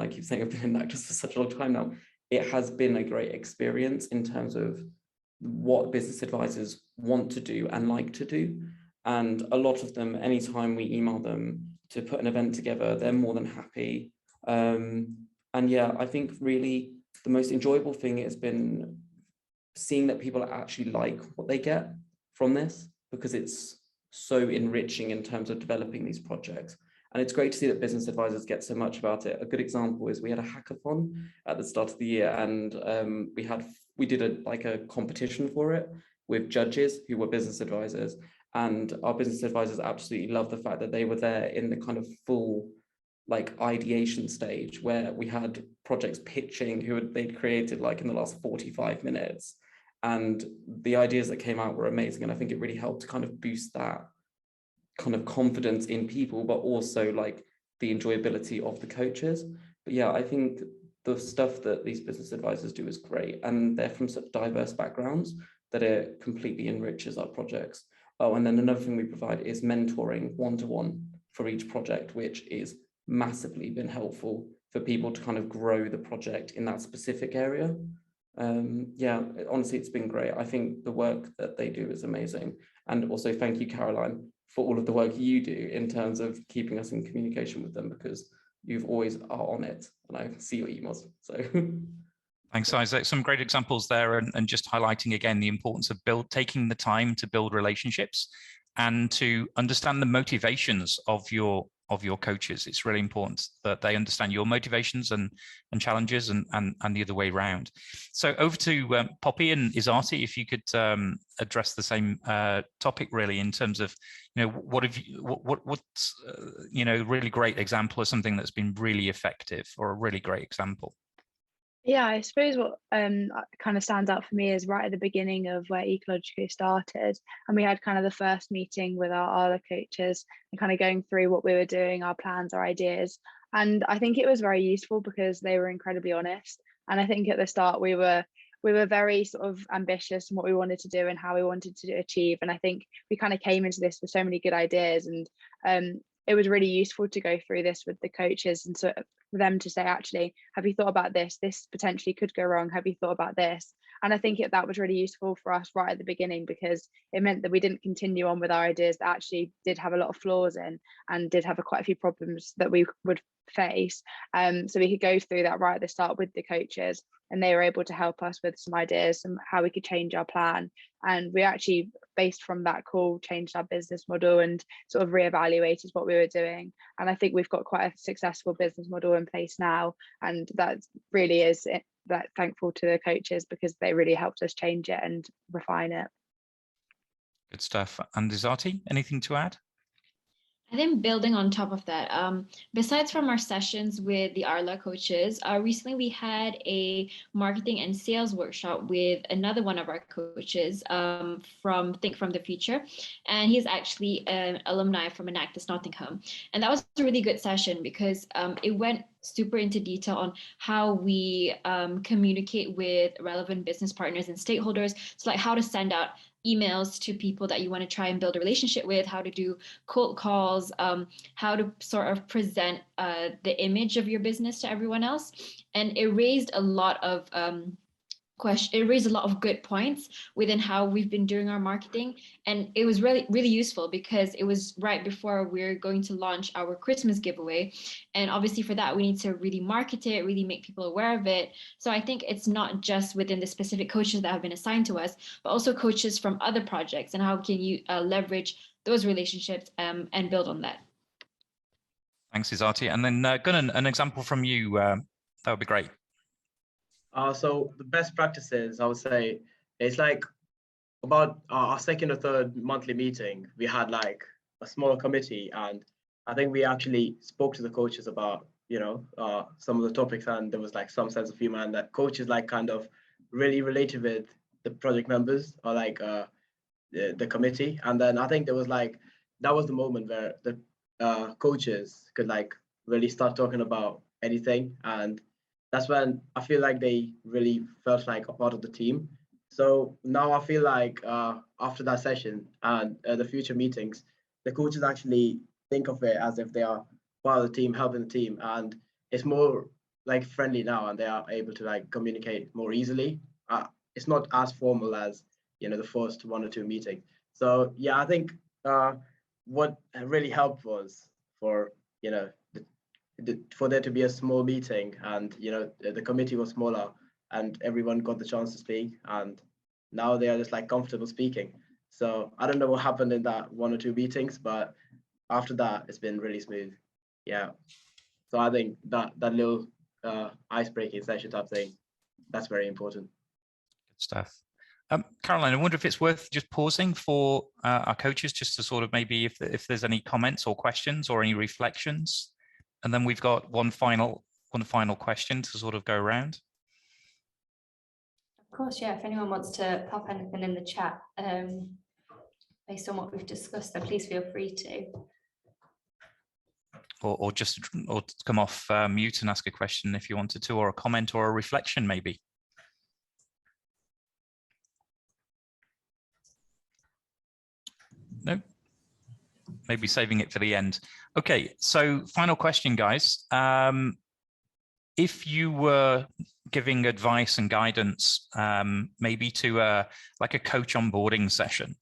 keep saying I've been in Enactus for such a long time now. It has been a great experience in terms of what business advisors want to do and like to do. And a lot of them, anytime we email them to put an event together, they're more than happy. And yeah, I think really the most enjoyable thing has been seeing that people actually like what they get from this, because it's so enriching in terms of developing these projects. And it's great to see that business advisors get so much about it. A good example is we had a hackathon at the start of the year, and we did a competition for it with judges who were business advisors. And our business advisors absolutely loved the fact that they were there in the kind of full like ideation stage, where we had projects pitching they'd created like in the last 45 minutes. And the ideas that came out were amazing. And I think it really helped to kind of boost that kind of confidence in people, but also like the enjoyability of the coaches. But yeah, I think the stuff that these business advisors do is great. And they're from such diverse backgrounds that it completely enriches our projects. Oh, and then another thing we provide is mentoring one-to-one for each project, which is massively been helpful for people to kind of grow the project in that specific area. Yeah, honestly, it's been great. I think the work that they do is amazing. And also thank you, Caroline, for all of the work you do in terms of keeping us in communication with them, because you've always are on it and I see your emails. So thanks, Isaac. Some great examples there, and just highlighting again the importance of taking the time to build relationships and to understand the motivations of your your coaches. It's really important that they understand your motivations and challenges, and the other way around. So over to Poppy and Izati, if you could address the same topic, really, in terms of, what's really great example of something that's been really effective, or a really great example. Yeah, I suppose what kind of stands out for me is right at the beginning of where Ecologico started, and we had kind of the first meeting with our other coaches and kind of going through what we were doing, our plans, our ideas. And I think it was very useful because they were incredibly honest. And I think at the start we were very sort of ambitious in what we wanted to do and how we wanted to achieve. And I think we kind of came into this with so many good ideas, and it was really useful to go through this with the coaches, and so for them to say, actually, have you thought about this? This potentially could go wrong. Have you thought about this? And I think that was really useful for us right at the beginning, because it meant that we didn't continue on with our ideas that actually did have a lot of flaws in, and did have quite a few problems that we would face. So we could go through that right at the start with the coaches, and they were able to help us with some ideas and how we could change our plan. And we actually, based from that call, changed our business model and sort of reevaluated what we were doing. And I think we've got quite a successful business model in place now, and that really is that thankful to the coaches, because they really helped us change it and refine it. Good stuff. And Izati, anything to add? I think building on top of that, besides from our sessions with the Arla coaches, recently we had a marketing and sales workshop with another one of our coaches from Think from the Future. And he's actually an alumni from Enactus Nottingham. And that was a really good session, because it went super into detail on how we communicate with relevant business partners and stakeholders. So like how to send out emails to people that you want to try and build a relationship with, how to do cold calls, how to sort of present the image of your business to everyone else. And it raised a lot of good points within how we've been doing our marketing. And it was really, really useful, because it was right before we're going to launch our Christmas giveaway. And obviously for that, we need to really market it, really make people aware of it. So I think it's not just within the specific coaches that have been assigned to us, but also coaches from other projects, and how can you leverage those relationships and build on that. Thanks, Izati. And then Gunnar, an example from you, that would be great. So the best practices, I would say, it's like about our second or third monthly meeting, we had like a smaller committee, and I think we actually spoke to the coaches about, some of the topics, and there was like some sense of humor, and that coaches like kind of really related with the project members, or like the committee. And then I think there was like, that was the moment where the coaches could like really start talking about anything, and that's when I feel like they really felt like a part of the team. So now I feel like after that session and the future meetings, the coaches actually think of it as if they are part of the team, helping the team, and it's more like friendly now, and they are able to like communicate more easily. It's not as formal as the first 1 or 2 meetings. So yeah, I think what really helped was for for there to be a small meeting, and the committee was smaller, and everyone got the chance to speak, and now they are just like comfortable speaking. So I don't know what happened in that 1 or 2 meetings, but after that it's been really smooth. Yeah, so I think that little ice-breaking session type thing, that's very important. Good stuff. Caroline, I wonder if it's worth just pausing for our coaches, just to sort of maybe if there's any comments or questions or any reflections. And then we've got one final question to sort of go around. Of course, yeah. If anyone wants to pop anything in the chat based on what we've discussed, then please feel free to. Or come off mute and ask a question if you wanted to, or a comment or a reflection maybe. No. Maybe saving it for the end. Okay, so final question, guys. If you were giving advice and guidance, maybe to like a coach onboarding session,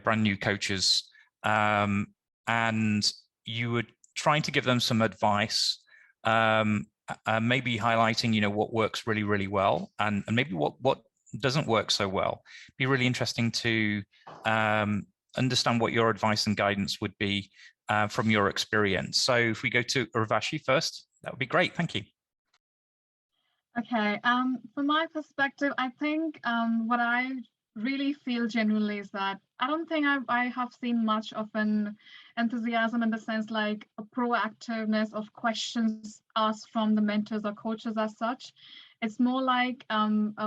brand new coaches, and you were trying to give them some advice, maybe highlighting, what works really, really well, and maybe what doesn't work so well. It'd be really interesting to understand what your advice and guidance would be from your experience. So if we go to Urvashi first, that would be great. Thank you. Okay, from my perspective, I think what I really feel genuinely is that I don't think I have seen much of an enthusiasm in the sense like a proactiveness of questions asked from the mentors or coaches as such. It's more like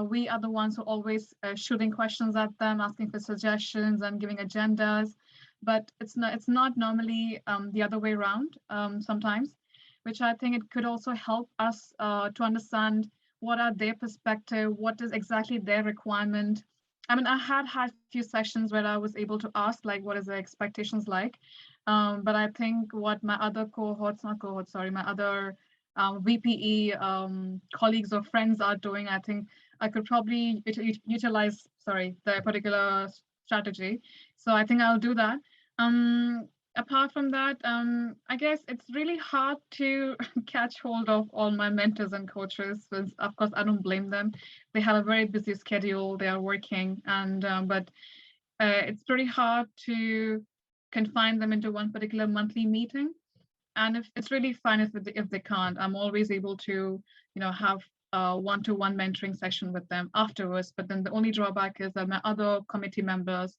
we are the ones who always shooting questions at them, asking for suggestions and giving agendas, but it's not normally the other way around sometimes, which I think it could also help us to understand what are their perspective, what is exactly their requirement. I mean, I had few sessions where I was able to ask like, what is the expectations like? But I think what my other my other VPE colleagues or friends are doing, I think I could probably utilize, the particular strategy. So I think I'll do that. Apart from that, I guess it's really hard to catch hold of all my mentors and coaches. Because of course, I don't blame them. They have a very busy schedule. They are working, and but it's pretty hard to confine them into one particular monthly meeting. And if it's really fine if they can't, I'm always able to, have a one-to-one mentoring session with them afterwards. But then the only drawback is that my other committee members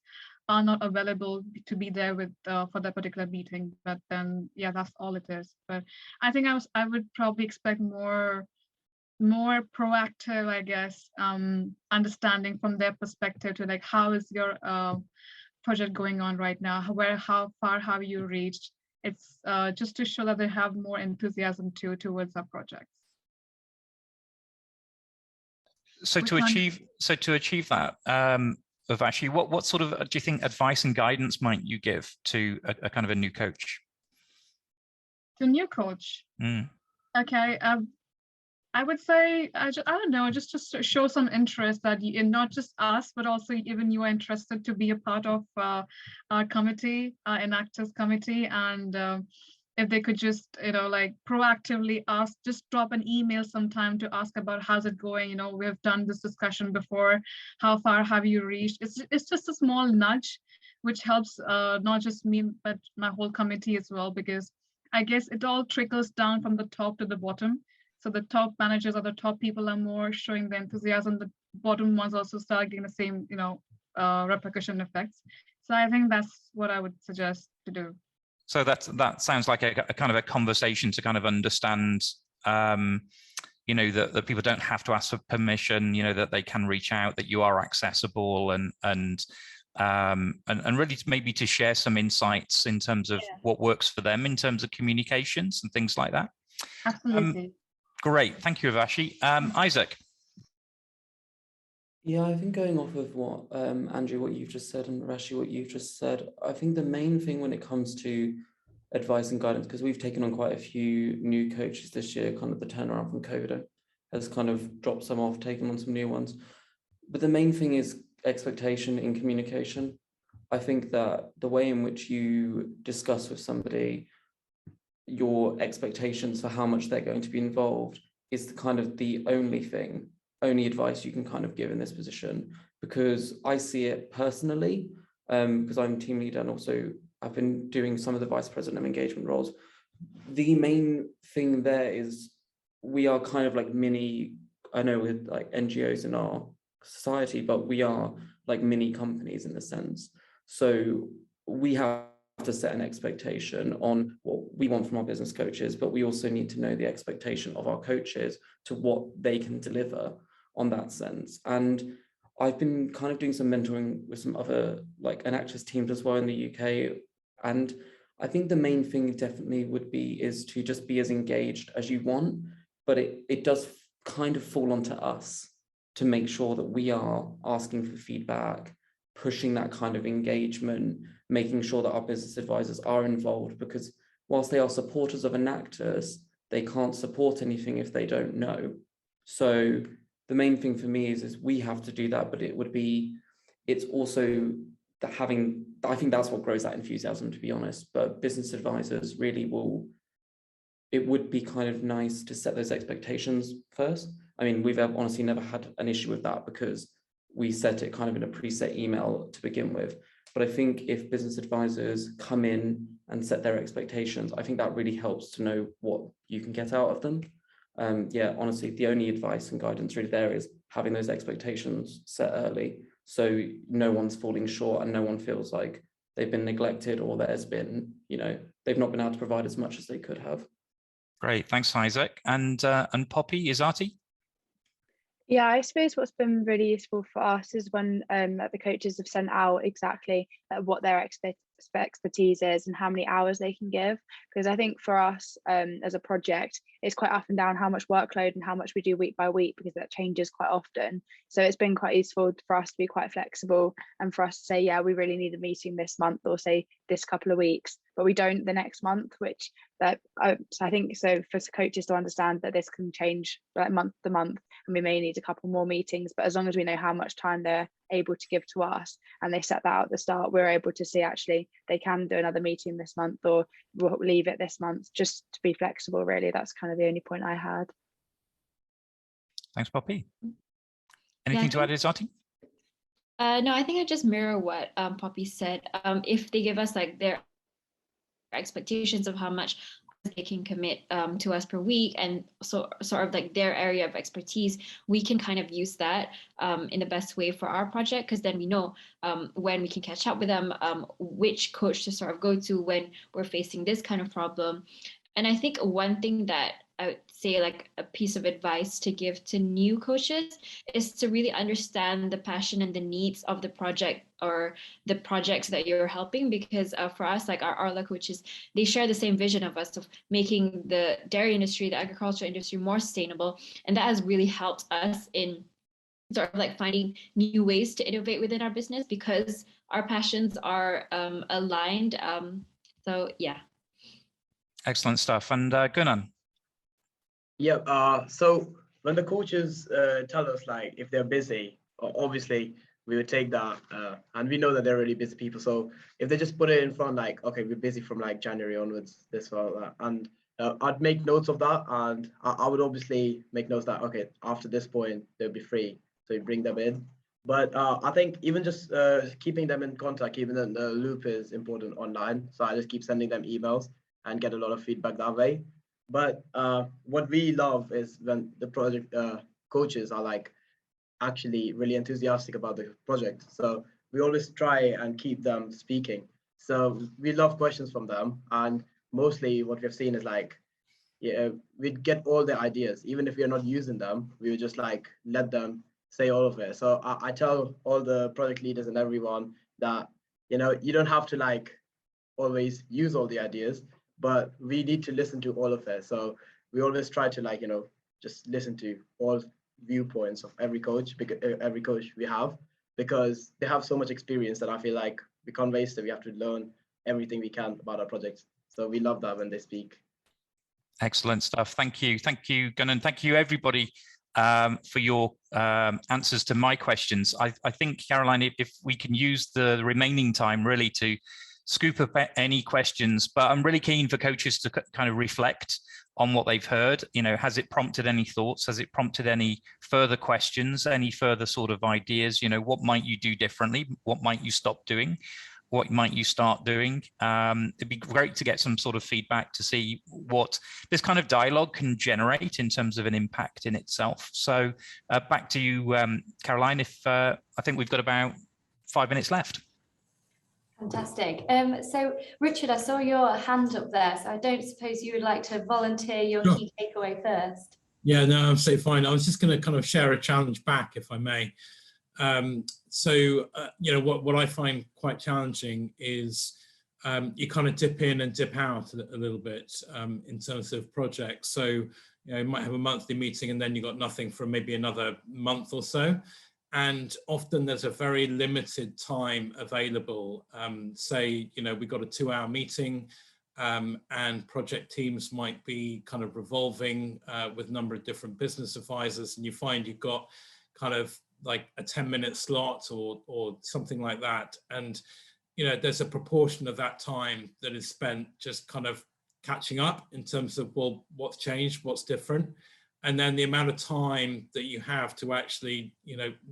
are not available to be there with for that particular meeting. But then, yeah, that's all it is. But I think I would probably expect more proactive, I guess, understanding from their perspective to like, how is your project going on right now? How far have you reached? It's just to show that they have more enthusiasm towards our projects. So to achieve that, Urvashi, what sort of do you think advice and guidance might you give to a kind of a new coach? To a new coach? Okay. I would say, I don't know, just to show some interest that you, not just us, but also even you are interested to be a part of our committee, Enactus committee. And if they could just, like proactively ask, just drop an email sometime to ask about how's it going. We have done this discussion before. How far have you reached? It's just a small nudge, which helps not just me, but my whole committee as well, because I guess it all trickles down from the top to the bottom. So the top managers or the top people are more showing the enthusiasm. The bottom ones also start getting the same, repercussion effects. So I think that's what I would suggest to do. So that sounds like a kind of a conversation to kind of understand, that people don't have to ask for permission. That they can reach out, that you are accessible, and really maybe to share some insights in terms of what works for them in terms of communications and things like that. Absolutely. Great, thank you, Urvashi. Isaac. Yeah, I think going off of what Andrew, what you've just said, and Urvashi, what you've just said, I think the main thing when it comes to advice and guidance, because we've taken on quite a few new coaches this year, kind of the turnaround from COVID has kind of dropped some off, taken on some new ones. But the main thing is expectation in communication. I think that the way in which you discuss with somebody your expectations for how much they're going to be involved is the only advice you can kind of give in this position, because I see it personally, because I'm team leader and also I've been doing some of the vice president of engagement roles. The main thing there is we are kind of like mini, I know we're like NGOs in our society, but we are like mini companies in a sense. So we have to set an expectation on what we want from our business coaches, but we also need to know the expectation of our coaches to what they can deliver on that sense. And I've been kind of doing some mentoring with some other like Enactus teams as well in the UK. And I think the main thing definitely is to just be as engaged as you want, but it does kind of fall onto us to make sure that we are asking for feedback, pushing that kind of engagement, making sure that our business advisors are involved, because whilst they are supporters of Enactus, they can't support anything if they don't know. So the main thing for me is we have to do that, but it's also that I think that's what grows that enthusiasm, to be honest. But business advisors really it would be kind of nice to set those expectations first. I mean, we've honestly never had an issue with that because we set it kind of in a preset email to begin with. But I think if business advisors come in and set their expectations, I think that really helps to know what you can get out of them. Yeah, honestly, the only advice and guidance really there is having those expectations set early, so no one's falling short and no one feels like they've been neglected or there's been, they've not been able to provide as much as they could have. Great, thanks, Isaac. And Poppy, Izati? Yeah, I suppose what's been really useful for us is when the coaches have sent out exactly what their expertise is and how many hours they can give. Because I think for us as a project, it's quite up and down how much workload and how much we do week by week, because that changes quite often. So it's been quite useful for us to be quite flexible and for us to say, yeah, we really need a meeting this month, or say this couple of weeks, but we don't the next month, which so I think so for coaches to understand that this can change like month to month, and we may need a couple more meetings, but as long as we know how much time they're able to give to us and they set that out at the start, we're able to see actually they can do another meeting this month, or we'll leave it this month, just to be flexible. Really, that's kind of the only point I had. Thanks, Poppy. Anything to add, Izati? No, I think I just mirror what Poppy said. If they give us like their expectations of how much they can commit to us per week, and so sort of like their area of expertise, we can kind of use that in the best way for our project, because then we know when we can catch up with them, which coach to sort of go to when we're facing this kind of problem. And I think one thing that I would say, like a piece of advice to give to new coaches, is to really understand the passion and the needs of the project or the projects that you're helping. Because for us, like our Arla coaches, they share the same vision of us of making the dairy industry, the agriculture industry more sustainable. And that has really helped us in sort of like finding new ways to innovate within our business, because our passions are aligned. So yeah. Excellent stuff. And Gunan? Yeah, so when the coaches tell us like if they're busy, obviously we would take that, and we know that they're really busy people. So if they just put it in front, like, okay, we're busy from like January onwards, this or that, and I'd make notes of that, and I would obviously make notes that, okay, after this point they'll be free, so you bring them in. But I think even just keeping them in contact, keeping them in the loop is important online. So I just keep sending them emails and get a lot of feedback that way. But what we love is when the project coaches are like actually really enthusiastic about the project. So we always try and keep them speaking. So we love questions from them, and mostly what we've seen is like, yeah, we'd get all the ideas, even if we're not using them, we would just like let them say all of it. So I tell all the project leaders and everyone that, you don't have to like always use all the ideas, but we need to listen to all of it. So we always try to like, just listen to all viewpoints of every coach, because every coach we have, because they have so much experience that I feel like we can't waste it. We have to learn everything we can about our projects. So we love that when they speak. Excellent stuff. Thank you, Gunan. Thank you, everybody, for your answers to my questions. I think, Caroline, if we can use the remaining time really to scoop up any questions, but I'm really keen for coaches to kind of reflect on what they've heard. Has it prompted any thoughts? Has it prompted any further questions, any further sort of ideas? What might you do differently? What might you stop doing? What might you start doing? It'd be great to get some sort of feedback to see what this kind of dialogue can generate in terms of an impact in itself. So back to you, Caroline, I think we've got about 5 minutes left. Fantastic. So Richard, I saw your hand up there, so I don't suppose you would like to volunteer your key takeaway first? Yeah, no, I'm so fine. I was just going to kind of share a challenge back, if I may. What I find quite challenging is you kind of dip in and dip out a little bit in terms of projects. So, you might have a monthly meeting and then you've got nothing for maybe another month or so. And often there's a very limited time available. Say, we've got a 2-hour meeting and project teams might be kind of revolving with a number of different business advisors, and you find you've got kind of like a 10-minute slot or something like that. And, there's a proportion of that time that is spent just kind of catching up in terms of, well, what's changed, what's different. And then the amount of time that you have to actually,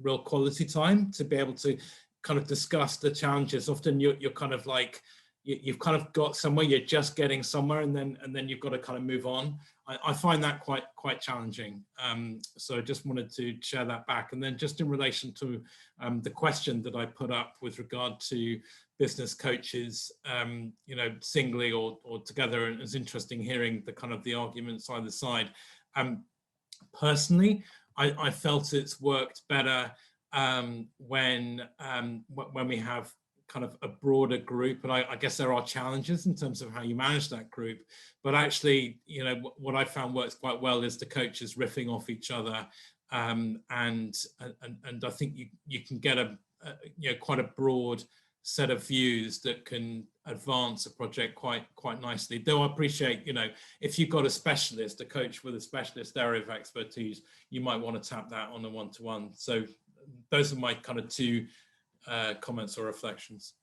real quality time to be able to kind of discuss the challenges. Often you're kind of like, you've kind of got somewhere, you're just getting somewhere, and then you've got to kind of move on. I find that quite challenging. So I just wanted to share that back. And then just in relation to the question that I put up with regard to business coaches, you know, singly or together, and it's interesting hearing the kind of the arguments either side. Personally, I felt it's worked better when we have kind of a broader group, and I guess there are challenges in terms of how you manage that group, but actually, you know, what I found works quite well is the coaches riffing off each other, and I think you can get you know, quite a broad set of views that can advance a project quite nicely. Though I appreciate, you know, if you've got a specialist, a coach with a specialist area of expertise, you might want to tap that on a one-to-one. So those are my kind of two comments or reflections.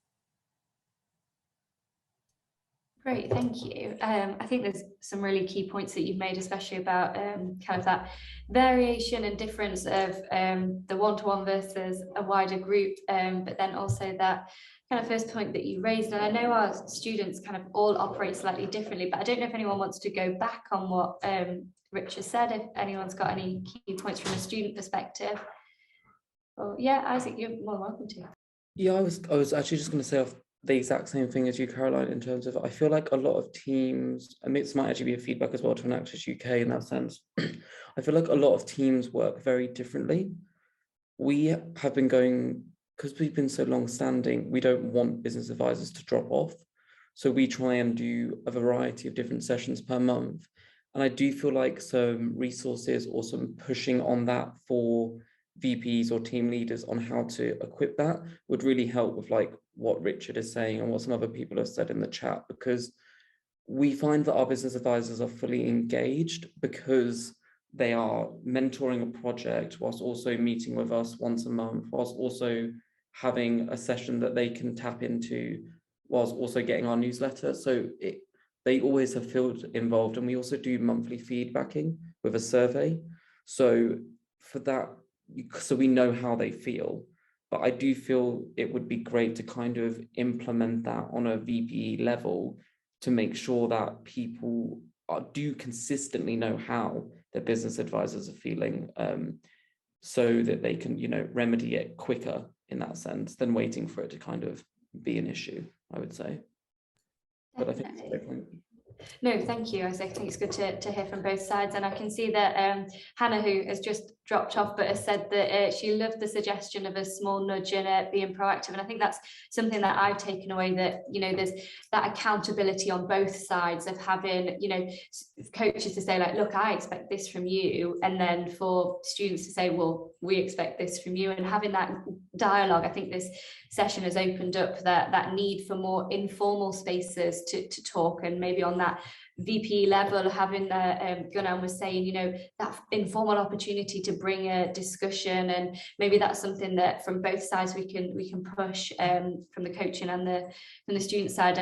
Great, thank you. I think there's some really key points that you've made, especially about kind of that variation and difference of the one-to-one versus a wider group, but then also that kind of first point that you raised. And I know our students kind of all operate slightly differently, but I don't know if anyone wants to go back on what Richard said, if anyone's got any key points from a student perspective. Well, yeah, Isaac, you're more welcome to. Yeah, I was actually just going to say off the exact same thing as you, Caroline, in terms of I feel like a lot of teams, and this might actually be a feedback as well to Enactus UK in that sense. I feel like a lot of teams work very differently. We have been going, because we've been so long standing, we don't want business advisors to drop off. So we try and do a variety of different sessions per month. And I do feel like some resources or some pushing on that for VPs or team leaders on how to equip that would really help with like what Richard is saying and what some other people have said in the chat, because we find that our business advisors are fully engaged because they are mentoring a project whilst also meeting with us once a month, whilst also having a session that they can tap into, whilst also getting our newsletter. So they always have felt involved, and we also do monthly feedbacking with a survey. So for that, so we know how they feel, but I do feel it would be great to kind of implement that on a VPE level to make sure that people do consistently know how their business advisors are feeling, so that they can, you know, remedy it quicker in that sense than waiting for it to kind of be an issue, I would say. But I think it's a great point. No, thank you, Isaac. I think it's good to hear from both sides. And I can see that Hannah, who has just dropped off, but has said that she loved the suggestion of a small nudge and being proactive. And I think that's something that I've taken away, that, you know, there's that accountability on both sides of having, you know, coaches to say like, look, I expect this from you. And then for students to say, well, we expect this from you, and having that dialogue. I think this session has opened up that need for more informal spaces to talk, and maybe on that VP level, having Gunnar was saying, you know, that informal opportunity to bring a discussion, and maybe that's something that from both sides we can push, from the coaching and from the student side.